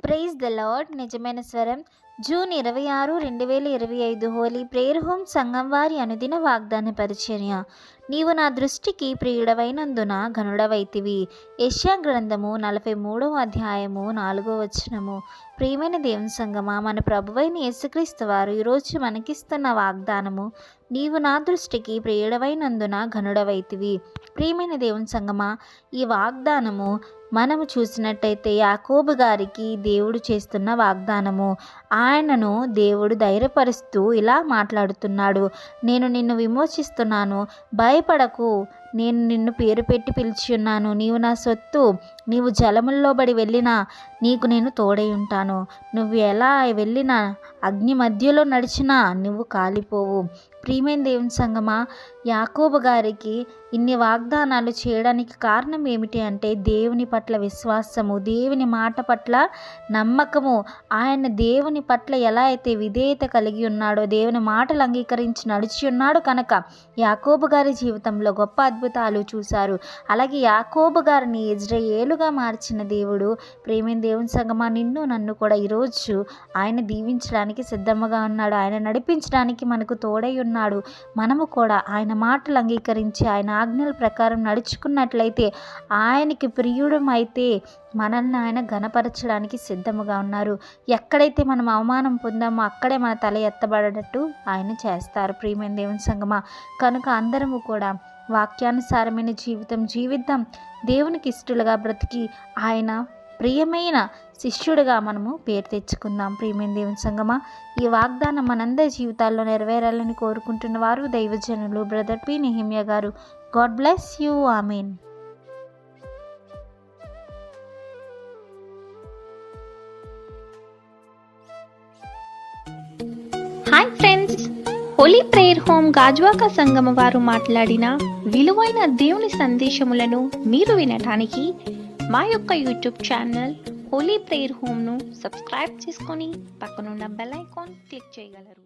Praise the lord. నిజమైన స్వరం June 26, 2025 Holi prayer home సంఘం వారి అనుదిన వాగ్దాన పరిచర్య. నీవు నా దృష్టికి ప్రియుడవైనందున ఘనుడవైతివి. యెషయా గ్రంథము 43వ అధ్యాయము 4వ వచనము. ప్రియమైన దేవుని సంగమా, మన ప్రభువైన యేసుక్రీస్తు వారు ఈరోజు మనకిస్తున్న వాగ్దానము, నీవు నా దృష్టికి ప్రియుడవైనందున ఘనుడవైతివి. ప్రియమైన దేవుని సంగమా, ఈ వాగ్దానము మనము చూసినట్టయితే యాకోబు గారికి దేవుడు చేస్తున్న వాగ్దానము. ఆయనను దేవుడు ధైర్యపరుస్తూ ఇలా మాట్లాడుతున్నాడు, నేను నిన్ను విమోచిస్తున్నాను, భయపడకు, నేను నిన్ను పేరు పెట్టి పిలిచి ఉన్నాను, నీవు నా సొత్తు, నీవు జలముల్లో బడి వెళ్ళినా నీకు నేను తోడై ఉంటాను, నువ్వు ఎలా వెళ్ళినా అగ్ని మధ్యలో నడిచినా నువ్వు కాలిపోవు. ప్రియమైన దేవుని సంగమా, యాకోబు గారికి ఇన్ని వాగ్దానాలు చేయడానికి కారణం ఏమిటి అంటే దేవుని పట్ల విశ్వాసము, దేవుని మాట పట్ల నమ్మకము. ఆయన దేవుని పట్ల ఎలా అయితే విధేయత కలిగి ఉన్నాడో, దేవుని మాటలు అంగీకరించి నడిచి ఉన్నాడు కనుక యాకోబు గారి జీవితంలో గొప్ప అద్భుతాలు చూశారు. అలాగే యాకోబు గారిని ఇజ్రాయేలుగా మార్చిన దేవుడు, ప్రేమైన దేవుని సంగమా, నిన్ను నన్ను కూడా ఈరోజు ఆయన దీవించడానికి సిద్ధంగా ఉన్నాడు. ఆయన నడిపించడానికి మనకు తోడై ఉన్నాడు. మనము కూడా ఆయన మాటలు అంగీకరించి ఆయన ఆజ్ఞల ప్రకారం నడుచుకున్నట్లయితే, ఆయనకి ప్రియుడం అయితే మనల్ని ఆయన ఘనపరచడానికి సిద్ధముగా ఉన్నారు. ఎక్కడైతే మనం అవమానం పొందామో అక్కడే మన తల ఎత్తబడేటట్టు ఆయన చేస్తారు. ప్రియమైన దేవుని సంగమా, కనుక అందరము కూడా వాక్యానుసారమైన జీవితం జీవిద్దాం. దేవునికి ఇష్టలుగా బ్రతికి ఆయన ప్రియమైన శిష్యుడిగా మనము పేరు తెచ్చుకుందాం. ప్రియమైన దేవుని సంగమా, ఈ వాగ్దానం మనందరి జీవితాల్లో నెరవేరాలని కోరుకుంటున్న వారు దైవజనులు బ్రదర్ పి. నెహెమ్యా గారు. God bless you. Amen. Hi friends, holy prayer home Gajuwaka సంగమ వారు మాట్లాడిన విలువైన దేవుని సందేశములను మీరు వినటానికి మా యొక్క యూట్యూబ్ ఛానల్ హోలీ ప్రేయర్ హోమ్ను సబ్స్క్రైబ్ చేసుకొని పక్కనున్న బెల్ ఐకాన్ క్లిక్ చేయగలరు.